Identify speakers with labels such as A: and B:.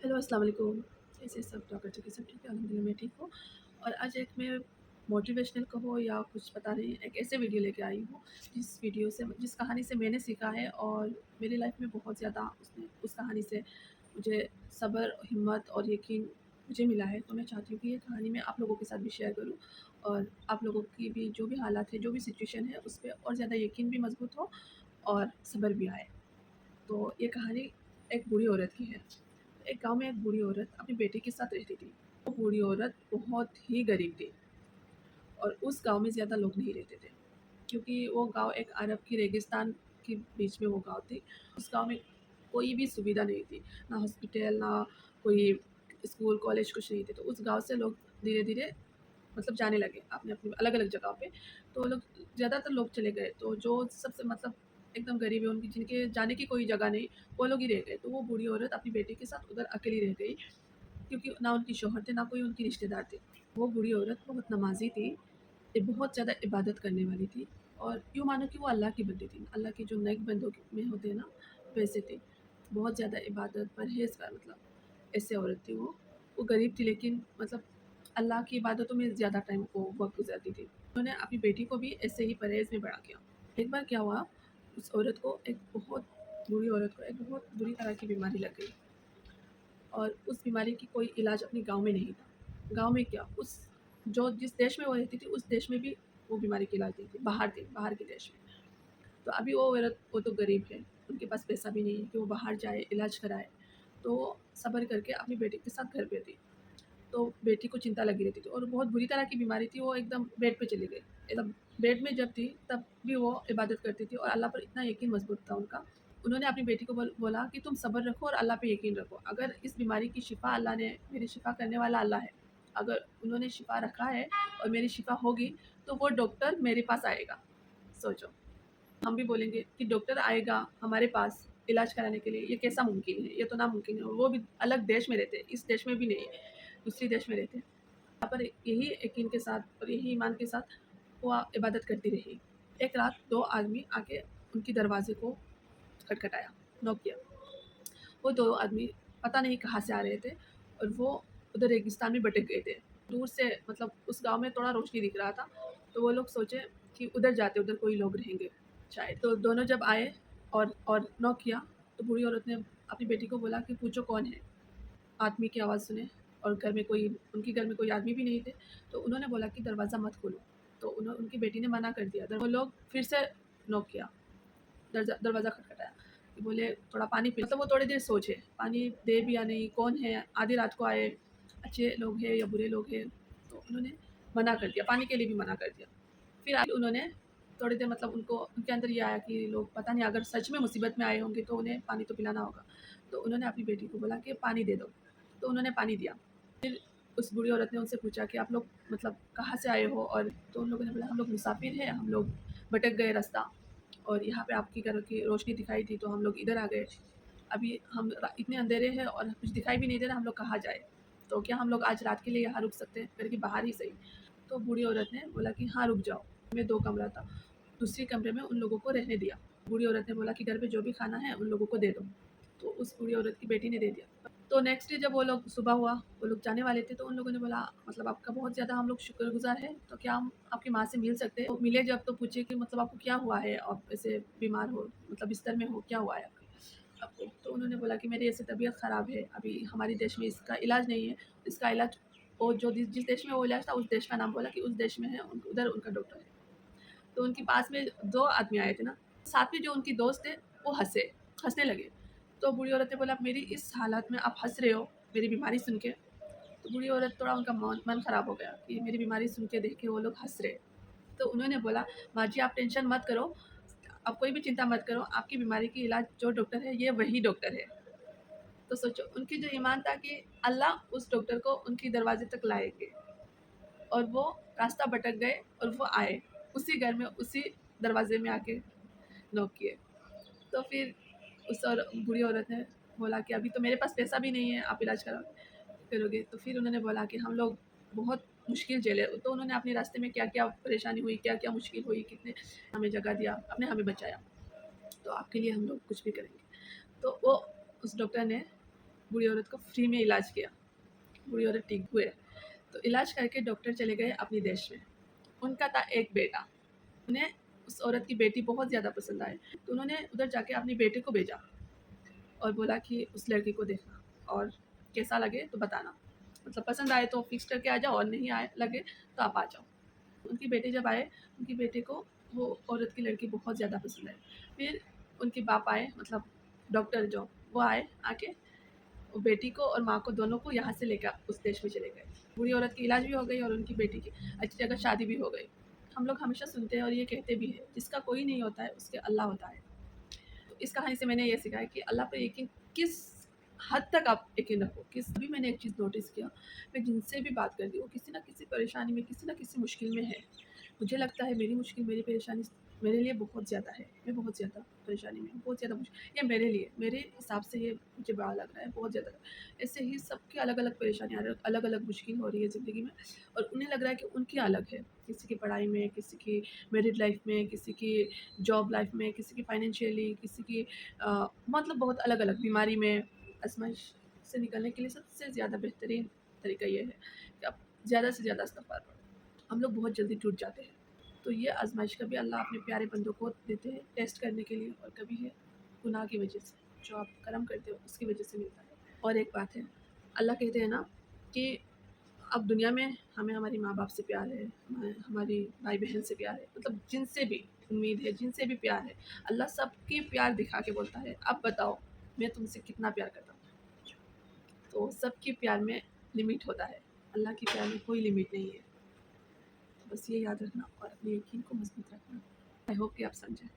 A: Hello, अस्सलाम वालेकुम। कैसे सब दुआ करते कि सब ठीक है, अल्हम्दुलिल्लाह मैं ठीक हूँ। और आज एक मैं मोटिवेशनल कहो या कुछ पता नहीं, एक ऐसे वीडियो लेके आई हूँ जिस कहानी से मैंने सीखा है और मेरी लाइफ में बहुत ज़्यादा उसने उस कहानी से मुझे सब्र, हिम्मत और यकीन मुझे मिला है। तो मैं चाहती हूँ कि ये कहानी मैं आप लोगों के साथ भी शेयर करूँ और आप लोगों की भी जो भी हालात है, जो भी सिचुएशन है, उस पे और ज़्यादा यकीन भी मज़बूत हो और सब्र भी आए। तो ये कहानी एक बूढ़ी औरत की है। एक गाँव में एक बूढ़ी औरत अपनी बेटे के साथ रहती थी। वो बूढ़ी औरत बहुत ही गरीब थी और उस गाँव में ज़्यादा लोग नहीं रहते थे, क्योंकि वो गाँव एक अरब की रेगिस्तान के बीच में वो गाँव थी। उस गाँव में कोई भी सुविधा नहीं थी, ना हॉस्पिटल, ना कोई स्कूल, कॉलेज कुछ नहीं थे। तो उस गाँव से लोग धीरे-धीरे मतलब जाने लगे अपनी-अपनी अलग-अलग जगह पे। तो लोग ज़्यादातर लोग चले गए, तो जो सबसे मतलब एकदम गरीब है, उनकी जिनके जाने की कोई जगह नहीं, वो लोग ही रह गए। तो वो बूढ़ी औरत अपनी बेटी के साथ उधर अकेली रह गई, क्योंकि ना उनकी शौहर थे, ना कोई उनकी रिश्तेदार थे। वो बूढ़ी औरत बहुत नमाज़ी थी, बहुत ज़्यादा इबादत करने वाली थी और यूँ मानो कि वो अल्लाह की बंदी थी। अल्लाह के जो नेक बंदों में होते हैं ना, वैसे थे। बहुत ज़्यादा इबादत, परहेज़गार, मतलब ऐसे औरत थी वो। वो गरीब थी, लेकिन मतलब अल्लाह की इबादतों में ज़्यादा टाइम वो वक़्त गुज़ारती थी। उन्होंने अपनी बेटी को भी ऐसे ही परहेज़ में बड़ा किया। एक बार क्या हुआ, उस औरत को एक बहुत बूढ़ी औरत को एक बहुत बुरी तरह की बीमारी लग गई और उस बीमारी की कोई इलाज अपने गाँव में नहीं था। गाँव में क्या, उस जो जिस देश में वो रहती थी, उस देश में भी वो बीमारी का इलाज नहीं थी, बाहर थी, बाहर के देश में। तो अभी वो औरत, वो तो गरीब है, उनके पास पैसा भी नहीं है कि वो बाहर जाए, इलाज कराए। तो वो सब्र करके अपनी बेटी के साथ घर पे थी। तो बेटी को चिंता लगी रहती थी और बहुत बुरी तरह की बीमारी थी, वो एकदम बेड पे चली गई। एकदम बेड में जब थी, तब भी वो इबादत करती थी और अल्लाह पर इतना यकीन मज़बूत था उनका। उन्होंने अपनी बेटी को बोला कि तुम सब्र रखो और अल्लाह पे यकीन रखो। अगर इस बीमारी की शिफ़ा अल्लाह ने, मेरी शिफ़ा करने वाला अल्लाह है। अगर उन्होंने शिफ़ा रखा है और मेरी शिफ़ा होगी, तो वो डॉक्टर मेरे पास आएगा। सोचो, हम भी बोलेंगे कि डॉक्टर आएगा हमारे पास इलाज कराने के लिए, ये कैसा मुमकिन है? ये तो नामुमकिन है और वो भी अलग देश में रहते हैं, इस देश में भी नहीं है, दूसरी देश में रहते हैं। यहाँ पर यही यकीन के साथ और यही ईमान के साथ वो इबादत करती रही। एक रात 2 आदमी आके उनके दरवाज़े को खटखटाया, नॉक किया। वो 2 आदमी पता नहीं कहाँ से आ रहे थे और वो उधर रेगिस्तान में भटक गए थे। दूर से मतलब उस गाँव में थोड़ा रोशनी दिख रहा था, तो वो लोग सोचे कि उधर जाते, उधर कोई लोग रहेंगे शायद। तो दोनों जब आए और नॉक किया, तो बूढ़ी औरत ने अपनी बेटी को बोला कि पूछो कौन है? आदमी की आवाज़ सुने और घर में कोई, उनके घर में कोई आदमी भी नहीं थे। तो उन्होंने बोला कि दरवाज़ा मत खोलो। तो उनकी बेटी ने मना कर दिया। वो लोग फिर से नॉक किया, दरवाज़ा खटखटाया कि बोले थोड़ा पानी पी, मतलब वो थोड़ी देर सोचे, पानी दे भी या नहीं, कौन है, आधी रात को आए, अच्छे लोग हैं या बुरे लोग हैं। तो उन्होंने मना कर दिया, पानी के लिए भी मना कर दिया। फिर आगे उन्होंने थोड़ी देर, मतलब उनको उनके अंदर ये आया कि लोग पता नहीं अगर सच में मुसीबत में आए होंगे तो उन्हें पानी तो पिलाना होगा। तो उन्होंने अपनी बेटी को बोला कि पानी दे दो। तो उन्होंने पानी दिया। फिर उस बूढ़ी औरत ने उनसे पूछा कि आप लोग मतलब कहाँ से आए हो? और तो उन लोगों ने बोला हम लोग मुसाफिर हैं, हम लोग भटक गए रास्ता और यहाँ पे आपकी घर की रोशनी दिखाई दी तो हम लोग इधर आ गए। अभी हम इतने अंधेरे हैं और कुछ दिखाई भी नहीं दे रहा, हम लोग कहाँ जाए? तो क्या हम लोग आज रात के लिए यहाँ रुक सकते हैं? घर के बाहर ही सही। तो बूढ़ी औरत ने बोला कि हाँ, रुक जाओ। में 2 कमरा था, दूसरे कमरे में उन लोगों को रहने दिया। बूढ़ी औरत ने बोला कि घर पे जो भी खाना है उन लोगों को दे दो। तो उस बूढ़ी औरत की बेटी ने दे दिया। तो नेक्स्ट डे जब वो लोग सुबह हुआ, वो लोग जाने वाले थे, तो उन लोगों ने बोला मतलब आपका बहुत ज़्यादा हम लोग शुक्रगुज़ार हैं, तो क्या हम आपकी माँ से मिल सकते हैं? तो मिले जब, तो पूछे कि मतलब आपको क्या हुआ है? आप ऐसे बीमार हो, मतलब बिस्तर में हो, क्या हुआ है आपको? तो उन्होंने बोला कि मेरी ऐसे तबीयत ख़राब है, अभी हमारे देश में इसका इलाज नहीं है, इसका इलाज वो जो जिस देश में वो इलाज था, उस देश का नाम बोला कि उस देश में है, उधर उनका डॉक्टर है। तो उनके पास में 2 आदमी आए थे ना, साथ में जो उनकी दोस्त थे, वो हँसने लगे। तो बूढ़ी औरत ने बोला मेरी इस हालत में आप हँस रहे हो, मेरी बीमारी सुन के? तो बूढ़ी औरत, थोड़ा उनका मन ख़राब हो गया कि मेरी बीमारी सुन के देख के वो लोग हँस रहे हैं। तो उन्होंने बोला, माँ जी आप टेंशन मत करो, आप कोई भी चिंता मत करो, आपकी बीमारी की इलाज जो डॉक्टर है, ये वही डॉक्टर है। तो सोचो उनकी जो ईमान था कि अल्लाह उस डॉक्टर को उनके दरवाज़े तक लाएँगे और वो रास्ता भटक गए और वो आए। उसी घर में, उसी दरवाज़े में आके नॉक किए। तो फिर उस और बूढ़ी औरत ने बोला कि अभी तो मेरे पास पैसा भी नहीं है, आप इलाज करोगे? तो फिर उन्होंने बोला कि हम लोग बहुत मुश्किल झेले। तो उन्होंने अपने रास्ते में क्या-क्या परेशानी हुई, क्या-क्या मुश्किल हुई, कितने हमें जगह दिया, आपने हमें बचाया। तो आपके लिए हम लोग कुछ भी करेंगे। तो वो उस डॉक्टर ने बूढ़ी औरत को फ्री में इलाज किया, बूढ़ी औरत ठीक हुए। तो इलाज करके डॉक्टर चले गए अपने देश में। उनका था एक बेटा, उन्हें उस औरत की बेटी बहुत ज़्यादा पसंद आए, तो उन्होंने उधर जाके अपने बेटे को भेजा और बोला कि उस लड़की को देखना और कैसा लगे तो बताना, मतलब पसंद आए तो फिक्स करके आ जाओ और नहीं आए लगे तो आप आ जाओ। उनके बेटे जब आए, उनकी बेटे को वो औरत की लड़की बहुत ज़्यादा पसंद आई। फिर उनके बाप आए, मतलब डॉक्टर जो वो आए, आके वो बेटी को और माँ को दोनों को यहाँ से लेकर उस देश में चले गए। बूढ़ी औरत की इलाज भी हो गई और उनकी बेटी की अच्छी जगह शादी भी हो गई। हम लोग हमेशा सुनते हैं और ये कहते भी हैं, जिसका कोई नहीं होता है उसके अल्लाह होता है। तो इस कहानी से मैंने ये सीखा है कि अल्लाह पे यकीन किस हद तक आप यकीन रखो। किस अभी मैंने एक चीज़ नोटिस किया, मैं जिनसे भी बात करती हूँ किसी ना किसी परेशानी में, किसी ना किसी मुश्किल में है। मुझे लगता है मेरी मुश्किल, मेरी परेशानी मेरे लिए बहुत ज़्यादा है, मैं बहुत ज़्यादा परेशानी में हूँ, बहुत ज़्यादा मुश्किल ये मेरे लिए, मेरे हिसाब से ये मुझे बड़ा लग रहा है, बहुत ज़्यादा। ऐसे ही सबकी अलग अलग परेशानियाँ, अलग अलग मुश्किल हो रही है ज़िंदगी में और उन्हें लग रहा है कि उनकी अलग है। किसी की पढ़ाई में, किसी की मैरिड लाइफ में, किसी की जॉब लाइफ में, किसी की फाइनेंशियली, किसी की मतलब बहुत अलग अलग बीमारी में। आजमाइश से निकलने के लिए सबसे ज़्यादा बेहतरीन तरीका ये है कि आप ज़्यादा से ज़्यादा इस्तग़फ़ार पढ़ो। हम लोग बहुत जल्दी टूट जाते हैं, तो ये आजमाइश कभी अल्लाह अपने प्यारे बंदों को देते हैं टेस्ट करने के लिए, और कभी है गुनाह की वजह से, जो आप कर्म करते हो उसकी वजह से मिलता है। और एक बात है, अल्लाह कहते हैं ना कि अब दुनिया में हमें हमारी माँ बाप से प्यार है, हमें हमारी भाई बहन से प्यार है, मतलब जिनसे भी उम्मीद है, जिनसे भी प्यार है, अल्लाह सबके प्यार दिखा के बोलता है अब बताओ मैं तुमसे कितना प्यार करता हूँ। तो सबके प्यार में लिमिट होता है, अल्लाह के प्यार में कोई लिमिट नहीं है। बस ये याद रखना और अपने यकीन को मजबूत रखना। आई होप कि आप समझें।